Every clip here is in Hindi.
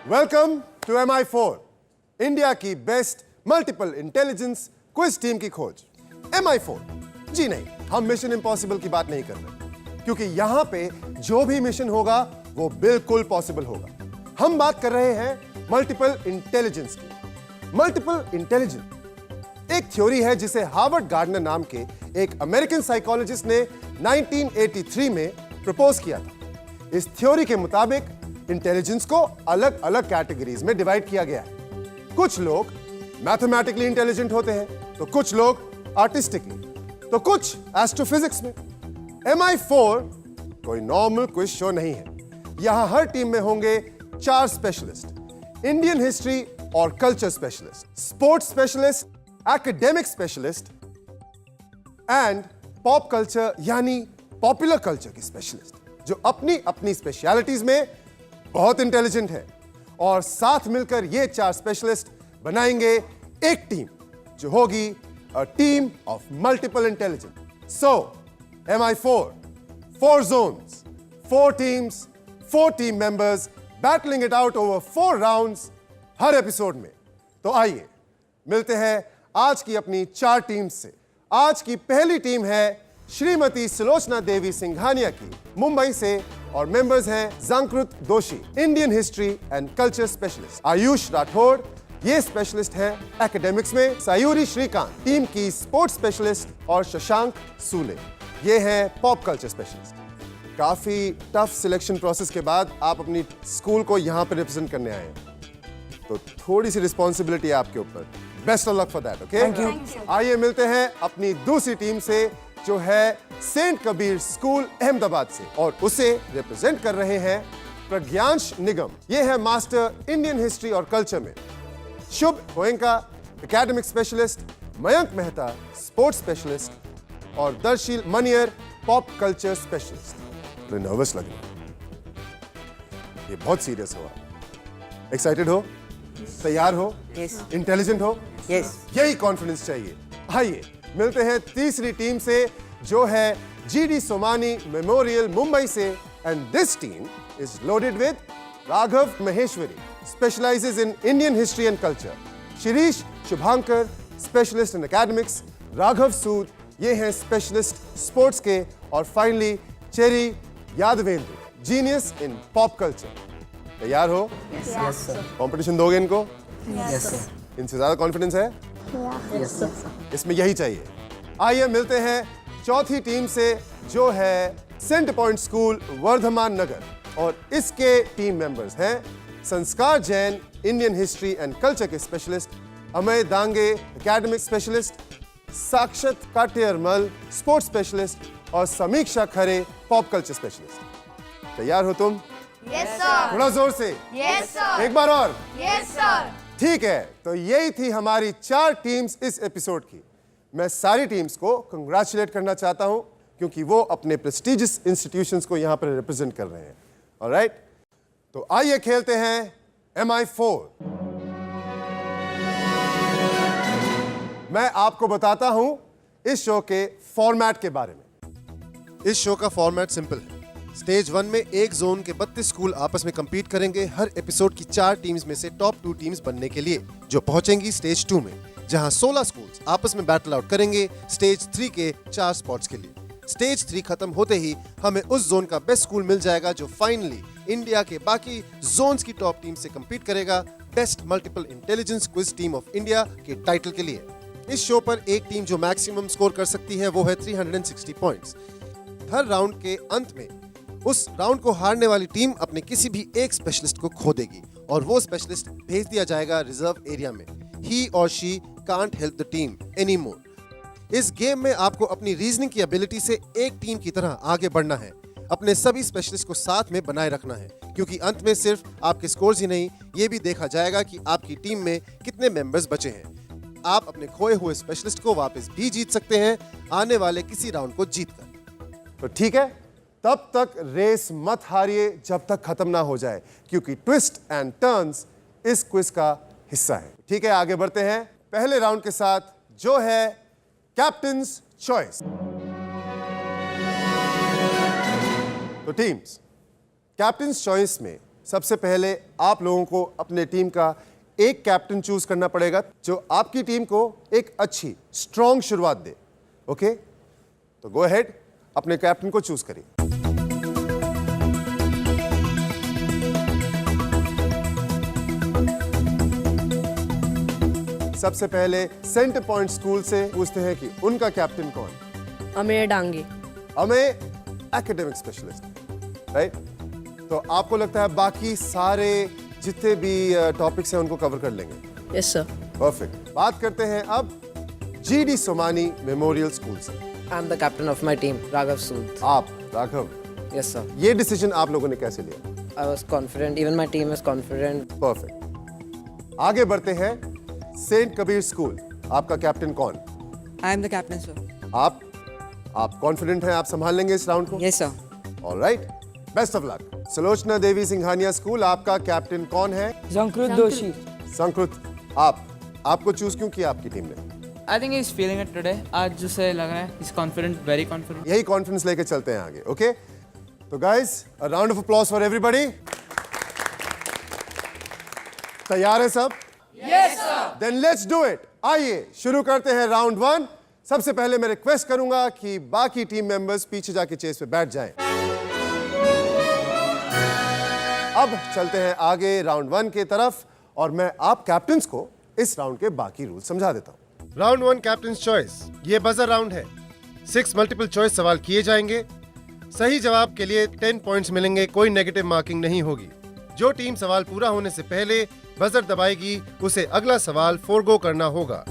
वेलकम टू MI4, इंडिया की best multiple intelligence quiz team की खोज। MI4, जी नहीं, हम मिशन इम्पॉसिबल की बात नहीं कर रहे, क्योंकि यहां पे जो भी मिशन होगा वो बिल्कुल पॉसिबल होगा। हम बात कर रहे हैं मल्टीपल इंटेलिजेंस की। मल्टीपल इंटेलिजेंस एक थ्योरी है जिसे हार्वर्ड गार्डनर नाम के एक अमेरिकन साइकोलॉजिस्ट ने 1983 में प्रपोज किया था। इस थ्योरी के मुताबिक इंटेलिजेंस को अलग अलग कैटेगरीज में डिवाइड किया गया है। कुछ लोग मैथमेटिकली इंटेलिजेंट होते हैं, तो कुछ लोग आर्टिस्टिकली, तो कुछ एस्ट्रोफिजिक्स में। MI4 कोई नॉर्मल क्विज शो नहीं है। यहां हर टीम में होंगे 4 स्पेशलिस्ट, इंडियन हिस्ट्री और culture specialist, sports specialist, academic specialist and pop culture यानी पॉपुलर कल्चर की स्पेशलिस्ट, जो अपनी अपनी स्पेशलिटीज में बहुत इंटेलिजेंट है। और साथ मिलकर ये 4 स्पेशलिस्ट बनाएंगे एक टीम जो होगी a team of multiple intelligence. So MI4, 4 zones, 4 teams, 4 team members battling it out over 4 rounds her episode में। तो आइए मिलते हैं आज की अपनी 4 टीम्स से। आज की पहली टीम है श्रीमती सुलोचना देवी सिंघानिया की, मुंबई से, और मेंबर्स हैं जंकृत दोषी, Indian history and culture specialist, Ayush Rathore, ये स्पेशलिस्ट हैं एकेडमिक्स में, सायूरी श्रीकांत, टीम की स्पोर्ट्स स्पेशलिस्ट, और शशांक सूले, ये हैं पॉप कल्चर स्पेशलिस्ट। काफी टफ सिलेक्शन प्रोसेस के बाद आप अपनी स्कूल को यहां पर रिप्रेजेंट करने आए हैं, तो थोड़ी सी रिस्पॉन्सिबिलिटी है आपके ऊपर। Best of luck for that, okay? Thank you. आइए मिलते हैं अपनी दूसरी टीम से, जो है सेंट कबीर स्कूल अहमदाबाद से, और उसे रिप्रेजेंट कर रहे हैं प्रज्ञांश निगम, ये है मास्टर इंडियन हिस्ट्री और कल्चर में, Shubh Goenka academic specialist, Mayank Mehta sports specialist, और Darshil Maniyar pop culture specialist. तो नर्वस लग रहा है, ये बहुत सीरियस हुआ। एक्साइटेड हो? तैयार हो? यस। इंटेलिजेंट हो? यस। यही कॉन्फिडेंस चाहिए। आइए मिलते हैं तीसरी टीम से, जो है GD सोमानी मेमोरियल मुंबई से, and this team is loaded with Raghav Maheshwari, specialises in Indian history and culture, Shirish Shubhankar, specialist in academics, Raghav Sood, ये हैं स्पेशलिस्ट स्पोर्ट्स के, और finally Cherry Yadavendra, genius in pop culture. तैयार हो? Yes sir. कंपटीशन दोगे इनको? Yes sir. इनसे ज्यादा कॉन्फिडेंस है? Yes sir. इसमें यही चाहिए। आइए मिलते हैं चौथी टीम से, जो है saint point school Vardhman Nagar, और इसके टीम मेंबर्स हैं Sanskar Jain, Indian history and culture के specialist, Amay Dange academic specialist, Sakshat Katermal sports specialist, और Sameeksha Khare pop culture specialist. तैयार हो तुम? Yes sir. थोड़ा जोर से। Yes sir. एक बार और। Yes sir. ठीक है, तो यही थी हमारी 4 टीम्स इस एपिसोड की। मैं सारी टीम्स को कंग्रेचुलेट करना चाहता हूं, क्योंकि वो अपने प्रेस्टिजियस इंस्टीट्यूशंस को यहां पर रिप्रेजेंट कर रहे हैं। ऑलराइट, तो आइए खेलते हैं MI4। मैं आपको बताता हूं इस शो के फॉर्मेट के बारे में। इस शो का फॉर्मेट सिंपल है। स्टेज 1 में एक जोन के 32 स्कूल आपस में कंपीट करेंगे हर एपिसोड की 4 टीम्स में से टॉप 2 टीम्स बनने के लिए, जो पहुंचेंगी स्टेज 2 में, जहां 16 स्कूल्स आपस में बैटल आउट करेंगे स्टेज 3 के 4 स्पॉट्स के लिए। स्टेज 3 खत्म होते ही हमें उस जोन का बेस्ट स्कूल मिल जाएगा, जो फाइनली इंडिया के बाकी जोन्स की टॉप टीम से कंपीट करेगा best multiple intelligence quiz team of India के टाइटल के लिए। इस शो पर एक टीम जो मैक्सिमम स्कोर कर सकती है वो है 360 पॉइंट्स। हर राउंड के अंत में उस राउंड को हारने वाली टीम अपने किसी भी एक स्पेशलिस्ट को खो देगी, और वो स्पेशलिस्ट भेज दिया जाएगा रिजर्व एरिया में। ही और she can't help the team any more. इस गेम में आपको अपनी रीजनिंग की एबिलिटी से एक टीम की तरह आगे बढ़ना है, अपने सभी स्पेशलिस्ट को साथ में बनाए रखना है, क्योंकि अंत में सिर्फ आपके स्कोर्स ही नहीं, ये भी देखा जाएगा कि आपकी टीम में कितने मेंबर्स बचे हैं। आप अपने खोए हुए स्पेशलिस्ट को वापस भी जीत सकते हैं आने वाले किसी राउंड को जीतकर। तो ठीक है, तब तक रेस मत हारिए जब तक खत्म ना हो जाए, क्योंकि ट्विस्ट एंड टर्न्स इस क्विज का हिस्सा है। ठीक है, आगे बढ़ते हैं पहले राउंड के साथ, जो है कैप्टन्स चॉइस। तो टीम्स, कैप्टन्स चॉइस में सबसे पहले आप लोगों को अपने टीम का एक कैप्टन चूज करना पड़ेगा जो आपकी टीम को एक अच्छी स्ट्रॉन्ग शुरुआत दे। ओके, तो गो अहेड, अपने कैप्टन को चूज करिए। सबसे पहले सेंटर पॉइंट स्कूल से पूछते हैं कि उनका कैप्टन कौन। Amey Dange. Amey academic specialist, right? तो आपको लगता है बाकी सारे जितने भी टॉपिक्स हैं उनको कवर कर लेंगे? Yes sir. परफेक्ट। बात करते हैं अब जीडी सोमानी मेमोरियल स्कूल से। I am the captain of my team, Raghav Sood. आप राघव, यस सर। ये डिसीजन आप लोगों ने कैसे लिया? I was confident, even my team is confident. Perfect. आगे बढ़ते हैं सेंट कबीर स्कूल, आपका कैप्टन कौन? I am the captain, sir. आप कॉन्फिडेंट हैं आप संभाल लेंगे इस राउंड को? Yes, sir. Alright, best of luck. Sulochana Devi Singhania school, आपका कैप्टन कौन है? Zankruth Doshi. संकृत, आपको चूज क्यों किया आपकी टीम ने? I think he's feeling it today. आज जिसे लग रहा है he's confident, very confident. यही कॉन्फिडेंस लेके चलते हैं आगे। ओके, तो guys, a round of applause for everybody. तैयार है सब? Yes, sir. Then let's do it. आइए शुरू करते हैं राउंड 1। सबसे पहले मैं रिक्वेस्ट करूंगा कि बाकी टीम मेंबर्स पीछे जाके चेस पे बैठ जाएं। अब चलते हैं आगे राउंड 1 के तरफ और मैं आप कैप्टन्स को इस राउंड के बाकी रूल समझा देता हूं। राउंड 1 कैप्टन्स चॉइस, ये बजर राउंड है। 6 मल्टीपल चॉइस सवाल किए जाएंगे। सही जवाब के लिए 10 पॉइंट्स मिलेंगे, कोई नेगेटिव मार्किंग नहीं होगी। जो टीम सवाल पूरा होने से पहले बजर दबाएगी उसे अगला सवाल फोरगो करना होगा।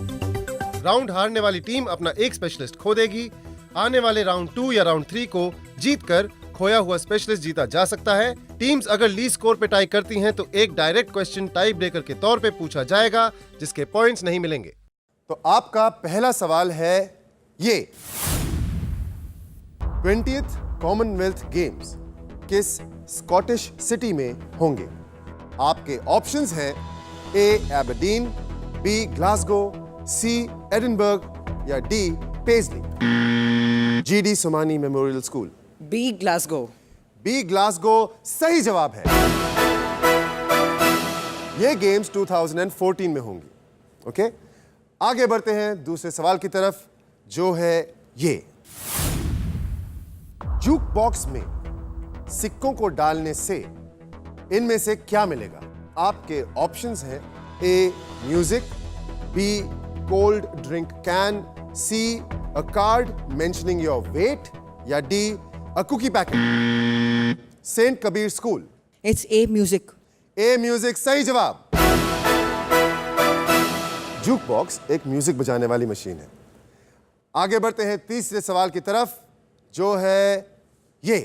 राउंड हारने वाली टीम अपना एक स्पेशलिस्ट खो देगी। आने वाले राउंड 2 या राउंड 3 को जीतकर खोया हुआ स्पेशलिस्ट जीता जा सकता है। टीम्स अगर लीड स्कोर पे टाई करती हैं तो एक डायरेक्ट क्वेश्चन टाई ब्रेकर के तौर पे पूछा जाएगा जिसके पॉइंट्स नहीं मिलेंगे। तो आपका पहला सवाल है ये, 20th कॉमनवेल्थ गेम्स किस स्कॉटिश सिटी में होंगे? आपके ऑप्शंस हैं A Aberdeen, B Glasgow, C Edinburgh या D Paisley. GD Somani memorial school, B Glasgow. B Glasgow सही जवाब है। ये गेम्स 2014 में होंगी। ओके, आगे बढ़ते हैं दूसरे सवाल की तरफ जो है ये, जूक बॉक्स में सिक्कों को डालने से इनमें से क्या मिलेगा? आपके ऑप्शंस हैं A music, B cold drink can, C a card mentioning your weight या D a cookie packet. Saint Kabir school, It's A music. A music सही जवाब। जूक बॉक्स एक म्यूजिक बजाने वाली मशीन है। आगे बढ़ते हैं तीसरे सवाल की तरफ जो है ये,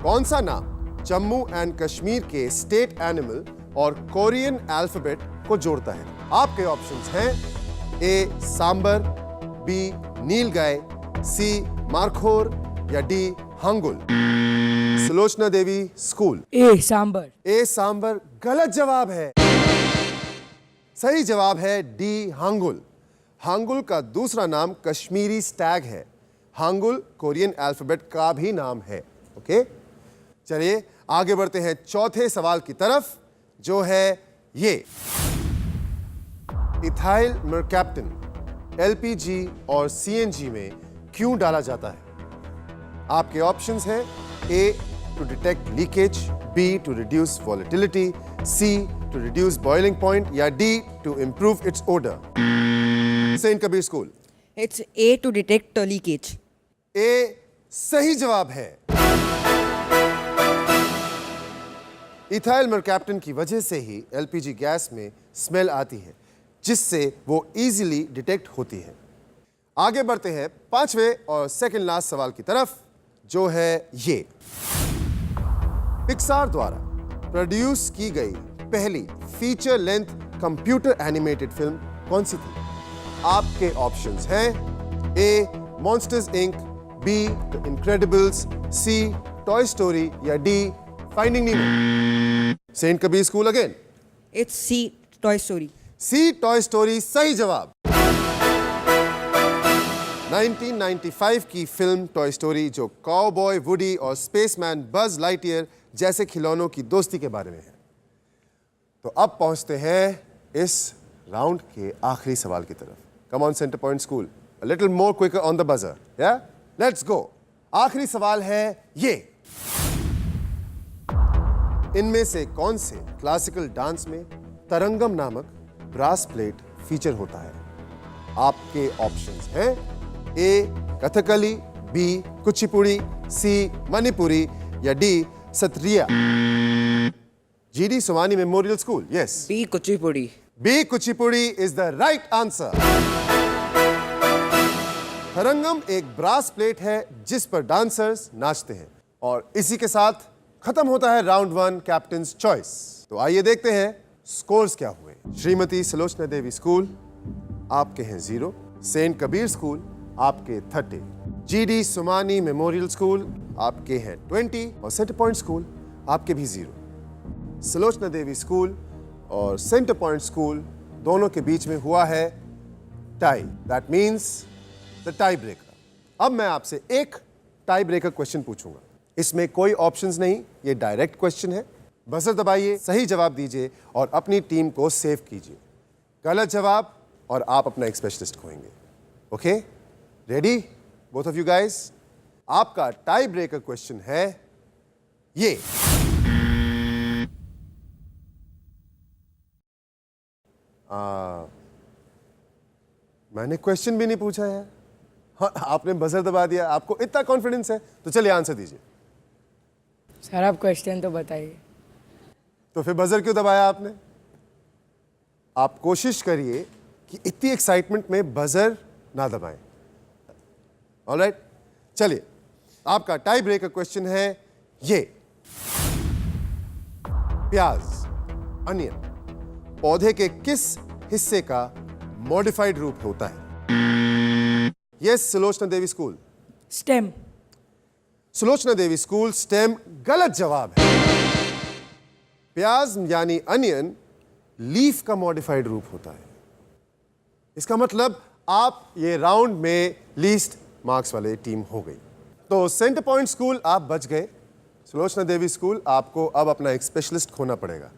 कौन सा नाम जम्मू एंड कश्मीर के स्टेट एनिमल और कोरियन अल्फाबेट को जोड़ता है? आपके ऑप्शंस हैं ए सांबर, बी नीलगाय, सी मारखोर या D hangul. Sulochana Devi school, A Sambar. ए सांबर गलत जवाब है। सही जवाब है डी हांगुल। हांगुल का दूसरा नाम कश्मीरी स्टैग है। हांगुल कोरियन अल्फाबेट का भी नाम है। ओके, चलिए आगे बढ़ते हैं चौथे सवाल की तरफ जो है ये, इथाइल मरकैप्टन एलपीजी और सीएनजी में क्यों डाला जाता है? आपके ऑप्शंस हैं A to detect leakage, B to reduce volatility, C to reduce boiling point या D to improve its odour. Saint Kabir school, It's A to detect leakage. A सही जवाब है। इथाइल मरकैप्टन की वजह से ही एलपीजी गैस में स्मेल आती है जिससे वो इजीली डिटेक्ट होती है। आगे बढ़ते हैं पांचवें और सेकंड लास्ट सवाल की तरफ जो है ये, पिक्सार द्वारा प्रोड्यूस की गई पहली feature length computer animated film कौन सी थी? आपके ऑप्शंस हैं A Monsters Inc, B the Incredibles, C Toy Story या D Finding Nemo. Saint Kabir school again, It's C, Toy Story. C Toy Story सही जवाब। 1995 की फिल्म टॉय स्टोरी जो काउबॉय वुडी और स्पेसमैन बज लाइटियर जैसे खिलौनों की दोस्ती के बारे में है। तो अब पहुंचते हैं इस राउंड के आखिरी सवाल की तरफ। Come on centre point school, a little more quicker on the buzzer. या लेट्स गो। आखिरी सवाल है ये, इनमें से कौन से क्लासिकल डांस में तरंगम नामक ब्रास प्लेट फीचर होता है? आपके ऑप्शंस हैं A Kathakali, B Kuchipudi, C Manipuri या D Sattriya. GD Somani memorial school, yes. B. Kuchipudi. B Kuchipudi is the right answer. Tarangam एक ब्रास प्लेट है जिस पर डांसर्स नाचते हैं। और इसी के साथ खत्म होता है राउंड 1 कैप्टन्स चॉइस। तो आइए देखते हैं स्कोर्स क्या हुए। श्रीमती सुलोचना देवी स्कूल आपके हैं 0, सेंट कबीर स्कूल आपके 30, जीडी सुमानी मेमोरियल स्कूल आपके हैं 20 और सेंटर पॉइंट स्कूल आपके भी 0। सुलोचना देवी स्कूल और सेंटर पॉइंट स्कूल दोनों के बीच में हुआ है tie. That means the tie breaker. अब मैं आपसे एक टाई ब्रेकर क्वेश्चन पूछूंगा। इसमें कोई ऑप्शंस नहीं, ये डायरेक्ट क्वेश्चन है। बजर दबाइए, सही जवाब दीजिए और अपनी टीम को सेव कीजिए। गलत जवाब और आप अपना एक स्पेशलिस्ट खोएंगे। Okay, ready both of you guys? आपका टाई ब्रेकर क्वेश्चन है ये, मैंने क्वेश्चन भी नहीं पूछा है। हाँ, आपने बजर दबा दिया। आपको इतना कॉन्फिडेंस है तो चलिए आंसर दीजिए। सर आप क्वेश्चन तो बताइए। तो फिर बजर क्यों दबाया आपने? आप कोशिश करिए कि इतनी एक्साइटमेंट में बजर ना दबाएं। ऑलराइट, चलिए आपका टाई ब्रेकर क्वेश्चन है ये, प्याज अनियन पौधे के किस हिस्से का मॉडिफाइड रूप होता है? Yes Sulochana Devi school. Stem. Sulochana Devi school stem गलत जवाब है। प्याज यानी अनियन लीफ का मॉडिफाइड रूप होता है। इसका मतलब आप ये राउंड में लीस्ट मार्क्स वाले टीम हो गई। तो सेंटर पॉइंट स्कूल आप बच गए। सुलोचना देवी स्कूल आपको अब अपना एक स्पेशलिस्ट खोना पड़ेगा।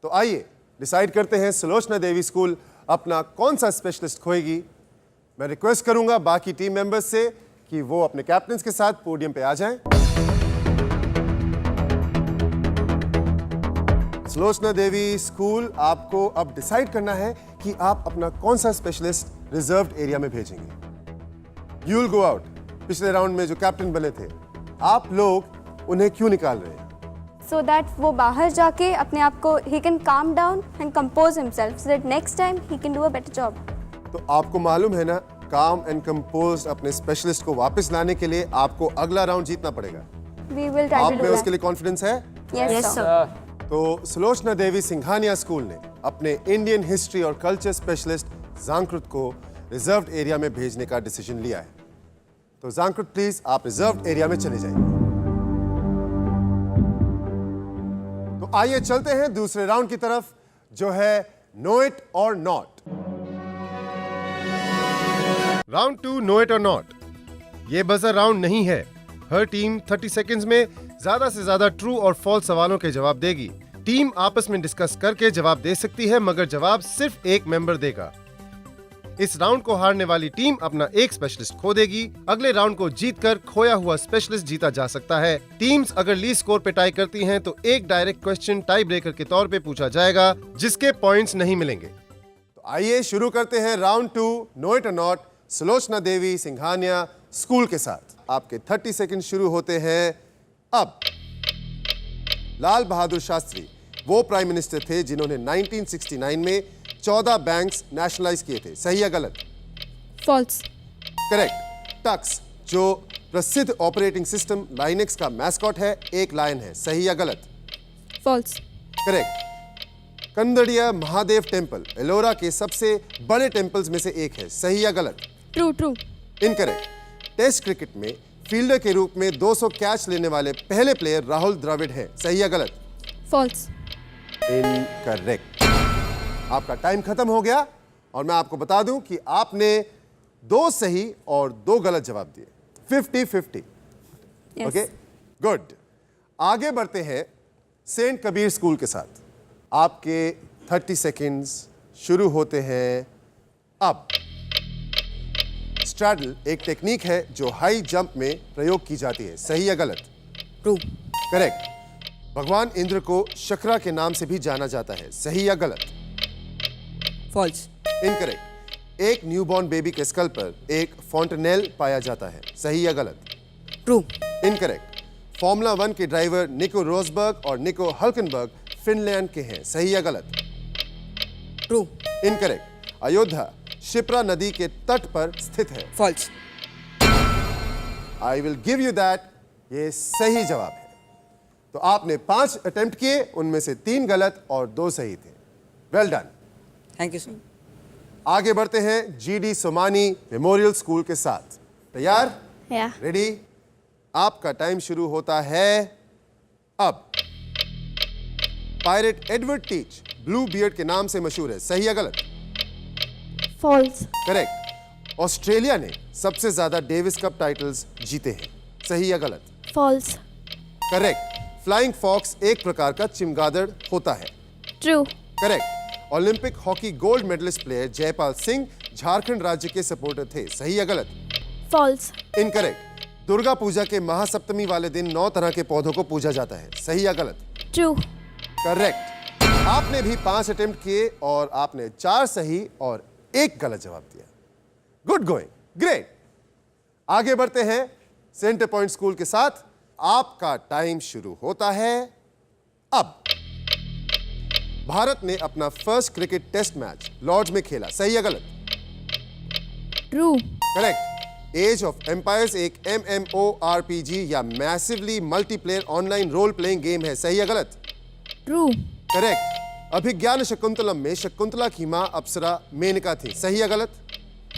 तो आइए डिसाइड करते हैं सुलोचना देवी स्कूल अपना कौन सा स्पेशलिस्ट खोएगी। मैं रिक्वेस्ट करूंगा बाकी टीम मेंबर्स से कि वो अपने कैप्टन्स के साथ पोडियम पे आ जाएं। सुलोचना देवी स्कूल आपको अब डिसाइड करना है कि आप अपना कौन सा स्पेशलिस्ट रिजर्व्ड एरिया में भेजेंगे। You will go out. पिछले राउंड में जो कैप्टन बने थे आप लोग उन्हें क्यों निकाल रहे हैं? So that वो बाहर जाके अपने आप को he can calm down and compose himself so that next time he can do a better job. तो आपको मालूम है ना, काम एंड कंपोज अपने स्पेशलिस्ट को वापस लाने के लिए आपको अगला राउंड जीतना पड़ेगा। We will try आप to में do उसके that. लिए कॉन्फिडेंस है? Yes, sir. तो सुलोचना देवी सिंघानिया स्कूल ने अपने इंडियन हिस्ट्री और कल्चर स्पेशलिस्ट जांकृत को रिजर्व्ड एरिया में भेजने का डिसीजन लिया है। तो जांकृत प्लीज आप रिजर्व्ड एरिया में चले जाइए। तो आइए चलते हैं दूसरे राउंड की तरफ जो है नो इट और नॉट। राउंड 2 नो इट और नॉट। ये बजर राउंड नहीं है। हर टीम 30 सेकंड्स में ज्यादा से ज्यादा ट्रू और फॉल्स सवालों के जवाब देगी। टीम आपस में डिस्कस करके जवाब दे सकती है मगर जवाब सिर्फ एक मेंबर देगा। इस राउंड को हारने वाली टीम अपना एक स्पेशलिस्ट खो देगी। अगले राउंड को जीतकर खोया हुआ स्पेशलिस्ट जीता जा सकता है। टीम्स अगर लीस्ट स्कोर पे टाई करती हैं तो एक डायरेक्ट क्वेश्चन टाई ब्रेकर के तौर पे पूछा जाएगा जिसके पॉइंट्स नहीं मिलेंगे। तो आइए शुरू करते हैं राउंड 2 नो इट और not Sulochana Devi Singhania school के साथ। आपके 30 सेकंड शुरू होते हैं अब। लाल बहादुर शास्त्री वो प्राइम मिनिस्टर थे जिन्होंने 1969 में 14 बैंक्स नेशनलाइज किए थे। सही या गलत? False. करेक्ट। टक्स जो प्रसिद्ध ऑपरेटिंग सिस्टम लाइनेक्स का मैस्कॉट है एक लायन है। सही या गलत? False. Correct. Kandariya Mahadev temple Ellora के सबसे बड़े टेम्पल्स में से एक है। सही या गलत? True, true. Incorrect. Test cricket में फील्डर के रूप में 200 कैच लेने वाले पहले प्लेयर राहुल द्रविड़ हैं। सही या गलत? False. इनकरेक्ट। आपका टाइम खत्म हो गया और मैं आपको बता दूं कि आपने 2 सही और 2 गलत जवाब दिए, 50-50। Yes. Okay, good. आगे बढ़ते हैं सेंट कबीर स्कूल के साथ। आपके 30 सेकेंड्स शुरू होते हैं अब। स्ट्रैडल एक टेक्निक है जो हाई जंप में प्रयोग की जाती है, सही या गलत? True. करेक्ट। भगवान इंद्र को शक्रा के नाम से भी जाना जाता है, सही या गलत? False. इनकरेक्ट। एक न्यूबॉर्न बेबी के स्कल पर एक फॉन्टेनेल पाया जाता है, सही या गलत? True. इनकरेक्ट। फॉर्मूला 1 के ड्राइवर निको रोजबर्ग और निको हल्कनबर्ग फिनलैंड के हैं, सही या गलत? True. इनकरेक्ट। अयोध्या शिप्रा नदी के तट पर स्थित है। False. I will give you that, ये सही जवाब है। तो आपने 5 अटेम्प्ट किए, उनमें से 3 गलत और 2 सही थे। Well done. Thank you, sir. आगे बढ़ते हैं जीडी सोमानी मेमोरियल स्कूल के साथ। तैयार? Yeah. रेडी? आपका टाइम शुरू होता है अब। Pirate Edward teach blue beard के नाम से मशहूर है, सही या गलत? False. करेक्ट। ऑस्ट्रेलिया ने सबसे ज्यादा डेविस कप टाइटल्स जीते हैं, सही या गलत? False. करेक्ट। फ्लाइंग फॉक्स एक प्रकार का चिमगादड़ होता है। True. Correct. Olympic hockey gold medallist player Jaipal Singh Jharkhand राज्य के सपोर्टर थे, सही या गलत? False. इनकरेक्ट। दुर्गा पूजा के महासप्तमी वाले दिन 9 तरह के पौधों को पूजा जाता है, सही या गलत? True. करेक्ट। आपने भी 5 अटेम्प्ट किए और आपने 4 सही और 1 गलत जवाब दिया। Good going, great. आगे बढ़ते हैं सेंटर पॉइंट स्कूल के साथ। आपका टाइम शुरू होता है अब। भारत ने अपना first cricket test match Lord's में खेला, सही या गलत? True. Correct. Age of empires एक MMORPG या massively multiplayer online role playing game है, सही या गलत? True. करेक्ट। अभिज्ञान शकुंतलम में शकुंतला की मां अप्सरा मेनका थी, सही या गलत?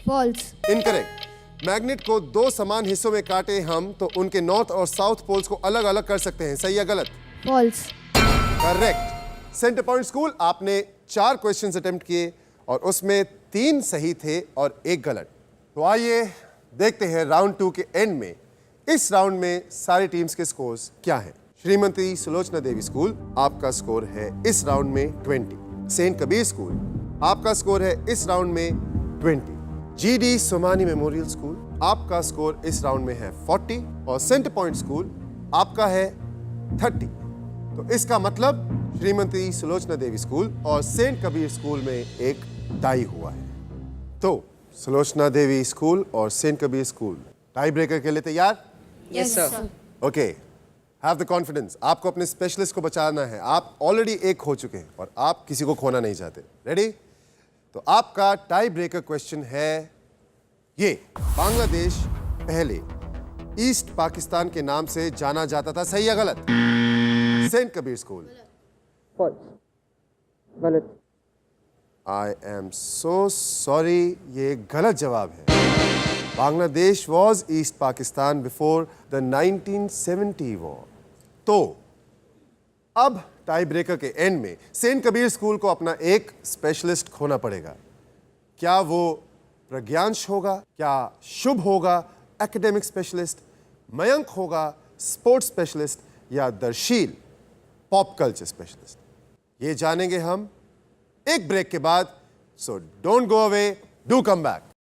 False. इनकरेक्ट। मैग्नेट को 2 समान हिस्सों में काटे हम तो उनके नॉर्थ और साउथ पोल्स को अलग अलग कर सकते हैं, सही या गलत? False. Correct. Centre point school, आपने 4 क्वेश्चंस अटेम्प्ट किए और उसमें 3 सही थे और 1 गलत। तो आइए देखते हैं राउंड 2 के एंड में इस राउंड में सारी टीम्स के स्कोर्स क्या हैं। श्रीमती सुलोचना देवी स्कूल, आपका स्कोर है इस राउंड में 20। सेंट कबीर स्कूल, आपका स्कोर है इस राउंड में 20। जीडी सोमानी मेमोरियल स्कूल, आपका स्कोर इस राउंड में है 40 और सेंटर पॉइंट स्कूल आपका है 30। तो इसका मतलब श्रीमती सुलोचना देवी स्कूल और सेंट कबीर स्कूल में एक टाई हुआ है। तो सुलोचना देवी स्कूल और saint Kabir school tie breaker के लिए तैयार? Yes, sir. Okay, have the confidence. आपको अपने स्पेशलिस्ट को बचाना है। आप ऑलरेडी 1 खो चुके हैं और आप किसी को खोना नहीं चाहते। रेडी? तो आपका टाई ब्रेकर क्वेश्चन है ये। बांग्लादेश पहले ईस्ट पाकिस्तान के नाम से जाना जाता था, सही या गलत? Saint Kabir school, False. गलत. आई एम सो सॉरी, ये गलत जवाब है। Bangladesh was east Pakistan before the 1970 war. तो अब टाई ब्रेकर के एंड में सेंट कबीर स्कूल को अपना एक स्पेशलिस्ट खोना पड़ेगा। क्या वो प्रज्ञांश होगा, क्या शुभ होगा एकेडमिक स्पेशलिस्ट, मयंक होगा स्पोर्ट्स स्पेशलिस्ट, या दर्शील पॉप कल्चर स्पेशलिस्ट? ये जानेंगे हम एक ब्रेक के बाद। So don't go away, do come back.